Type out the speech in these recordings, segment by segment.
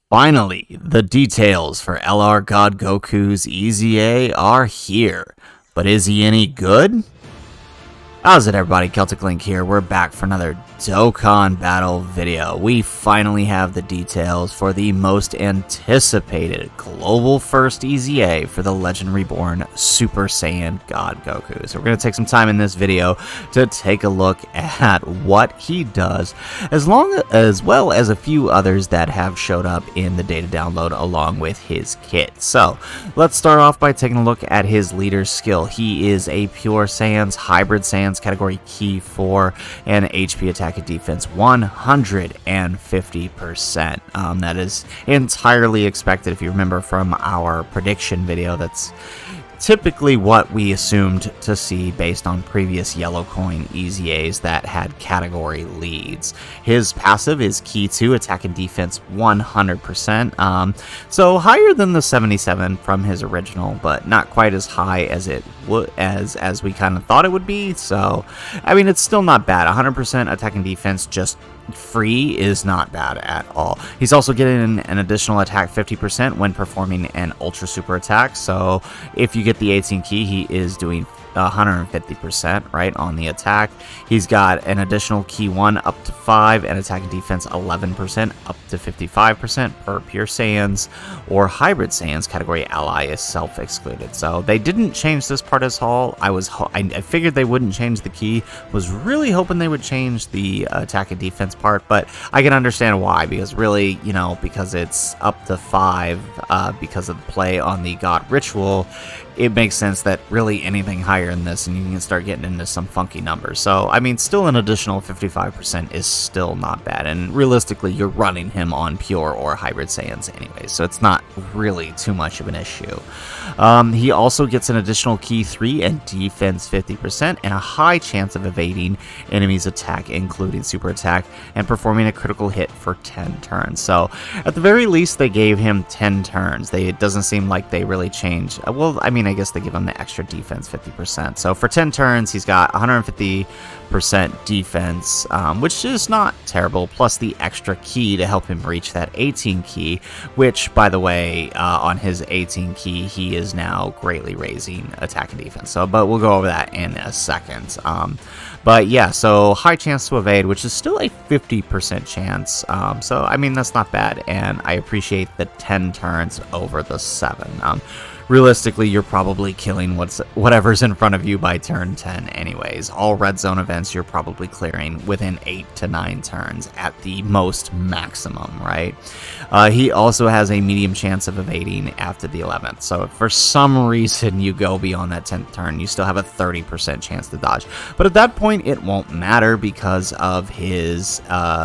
Finally, the details for LR God Goku's EZA are here. But is he any good? How's it, everybody? Celtic Link here. We're back for another Dokkan battle video. We finally have the details for the most anticipated global first EZA for the Legend Reborn Super Saiyan God Goku. So we're going to take some time in this video to take a look at what he does, as well as a few others that have showed up in the data download along with his kit. So let's start off by taking a look at his leader's skill. He is a Pure Saiyans, Hybrid Saiyans, category Key 4, and HP attack and defense 150%. That is entirely expected if you remember from our prediction video. That's typically what we assumed to see based on previous yellow coin EZAs that had category leads. His passive is Key 2, attack and defense 100%, so higher than the 77 from his original, but not quite as high as it would as we kind of thought it would be. So I mean, it's still not bad. 100% attack and defense just free is not bad at all. He's also getting an additional attack 50% when performing an ultra super attack, so if you get the 18 key, he is doing 150% right on the attack. He's got an additional Key 1 up to 5 and attack and defense 11% up to 55% for Pure Saiyans, or Hybrid Saiyans category ally is self-excluded. So they didn't change this part as all. I figured they wouldn't change the key. Was really hoping they would change the attack and defense part, but I can understand why, because really, you know, because it's up to 5 because of the play on the God Ritual, it makes sense that really anything higher than this and you can start getting into some funky numbers. So I mean, still an additional 55% is still not bad, and realistically you're running him on Pure or Hybrid Saiyans anyway, so it's not really too much of an issue. He also gets an additional Key 3 and defense 50% and a high chance of evading enemies' attack, including super attack, and performing a critical hit for 10 turns. So at the very least they gave him 10 turns. It doesn't seem like they really changed. Well, I mean, I guess they give him the extra defense 50%. So for 10 turns, he's got 150% defense, which is not terrible, plus the extra key to help him reach that 18 key, which, by the way, on his 18 key, he is now greatly raising attack and defense. So, but we'll go over that in a second. But yeah, so high chance to evade, which is still a 50% chance. So, I mean, that's not bad, and I appreciate the 10 turns over the 7. Realistically, you're probably killing whatever's in front of you by turn 10 anyways. All red zone events you're probably clearing within 8 to 9 turns at the most maximum, right? He also has a medium chance of evading after the 11th. So if for some reason you go beyond that 10th turn, you still have a 30% chance to dodge. But at that point, it won't matter because of his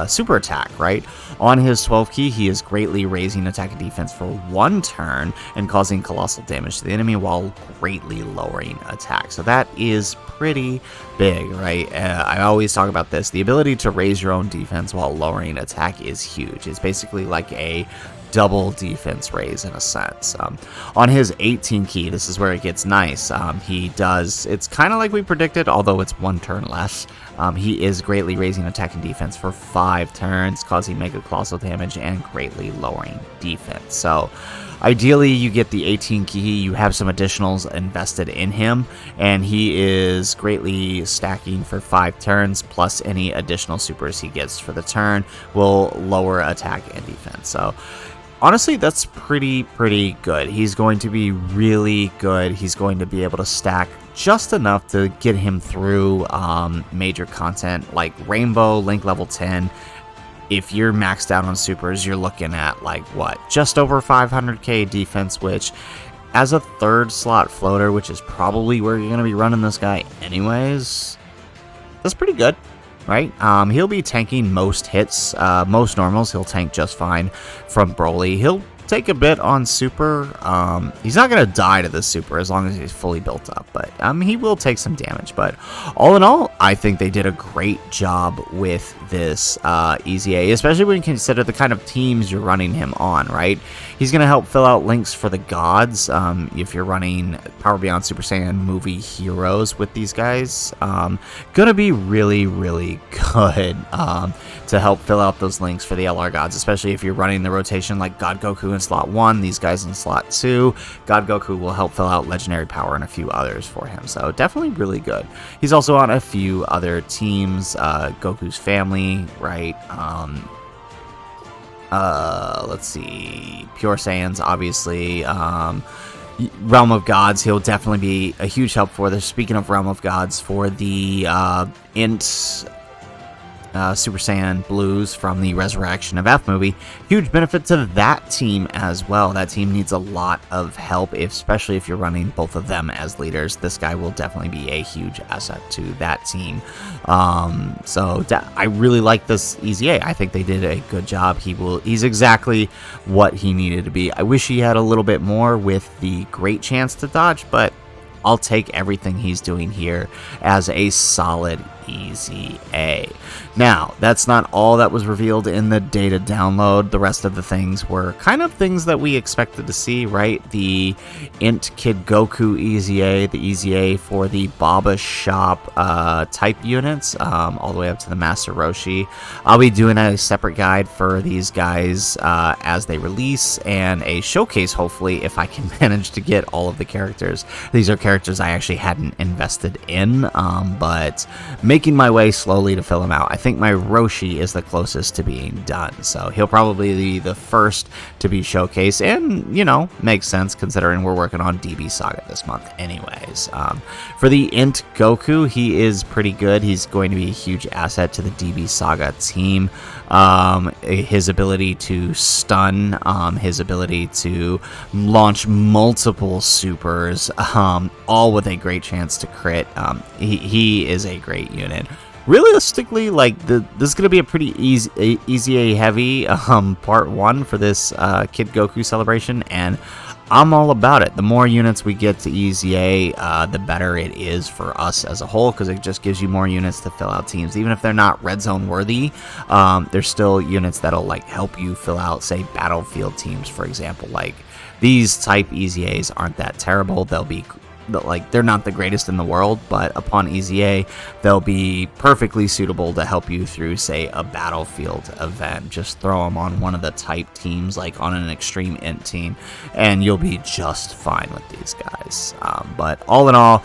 super attack, right? On his 12 key, he is greatly raising attack and defense for 1 turn and causing colossal damage to the enemy while greatly lowering attack. So that is pretty big, right? I always talk about this. The ability to raise your own defense while lowering attack is huge. It's basically like a double defense raise in a sense. On his 18 key, this is where it gets nice. It's kind of like we predicted, although it's 1 turn less. He is greatly raising attack and defense for 5 turns, causing mega colossal damage and greatly lowering defense. So ideally, you get the 18 key, you have some additionals invested in him, and he is greatly stacking for 5 turns, plus any additional supers he gets for the turn will lower attack and defense. So honestly, that's pretty good. He's going to be really good. He's going to be able to stack just enough to get him through major content like Rainbow, Link level 10. If you're maxed out on supers, you're looking at like what, just over 500k defense, which as a 3rd slot floater, which is probably where you're going to be running this guy anyways, that's pretty good, right? He'll be tanking most hits, most normals he'll tank just fine from Broly. He'll take a bit on super. He's not going to die to the super as long as he's fully built up, but he will take some damage. But all in all, I think they did a great job with this EZA, especially when you consider the kind of teams you're running him on, right? He's going to help fill out links for the gods. If you're running Power Beyond Super Saiyan movie heroes with these guys, gonna be really, really good to help fill out those links for the LR gods, especially if you're running the rotation like God Goku in slot 1, these guys in slot 2. God Goku will help fill out legendary power and a few others for him, so definitely really good. He's also on a few other teams, Goku's family, right? Let's see, Pure Saiyans, obviously. Realm of Gods, he'll definitely be a huge help for this. Speaking of Realm of Gods, for the INT Super Saiyan Blues from the Resurrection of F movie, huge benefit to that team as well. That team needs a lot of help, especially if you're running both of them as leaders. This guy will definitely be a huge asset to that team. So I really like this EZA. I think they did a good job. He's exactly what he needed to be. I wish he had a little bit more with the great chance to dodge, but I'll take everything he's doing here as a solid EZA. Now, that's not all that was revealed in the data download. The rest of the things were kind of things that we expected to see, right? The INT Kid Goku EZA, the EZA for the Baba Shop type units, all the way up to the Master Roshi. I'll be doing a separate guide for these guys as they release, and a showcase, hopefully, if I can manage to get all of the characters. These are characters I actually hadn't invested in, but making my way slowly to fill them out. I think my Roshi is the closest to being done, so he'll probably be the first to be showcased, and, you know, makes sense considering we're working on DB Saga this month anyways. For the INT Goku, he is pretty good. He's going to be a huge asset to the DB Saga team. His ability to stun, his ability to launch multiple supers, all with a great chance to crit. He is a great unit. Realistically, like, this is going to be a pretty EZA heavy part 1 for this Kid Goku celebration, and I'm all about it. The more units we get to EZA, the better it is for us as a whole, because it just gives you more units to fill out teams. Even if they're not red zone worthy, there's still units that'll like help you fill out, say, battlefield teams, for example. Like, these type EZAs aren't that terrible. They'll be like, they're not the greatest in the world, but upon EZA, they'll be perfectly suitable to help you through, say, a battlefield event. Just throw them on one of the type teams, like on an extreme INT team, and you'll be just fine with these guys. But all in all,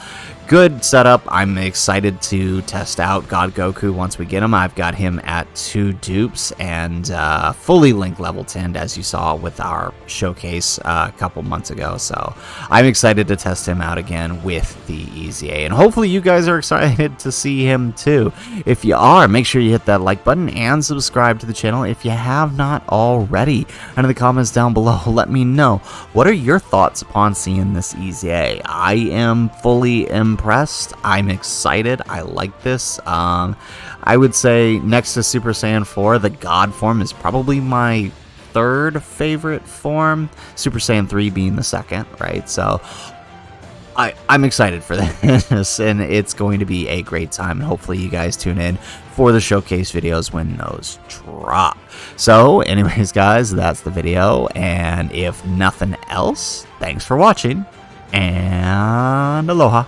good setup. I'm excited to test out God Goku once we get him. I've got him at 2 dupes and fully link level 10, as you saw with our showcase a couple months ago. So I'm excited to test him out again with the EZA, and hopefully you guys are excited to see him too. If you are, make sure you hit that like button and subscribe to the channel if you have not already. And in the comments down below, let me know, what are your thoughts upon seeing this EZA? I am fully impressed. I'm excited. I like this. I would say next to Super Saiyan 4, the God form is probably my 3rd favorite form, Super Saiyan 3 being the 2nd, right? So I'm excited for this, and it's going to be a great time, and hopefully you guys tune in for the showcase videos when those drop. So anyways, guys, that's the video, and if nothing else, thanks for watching, and aloha.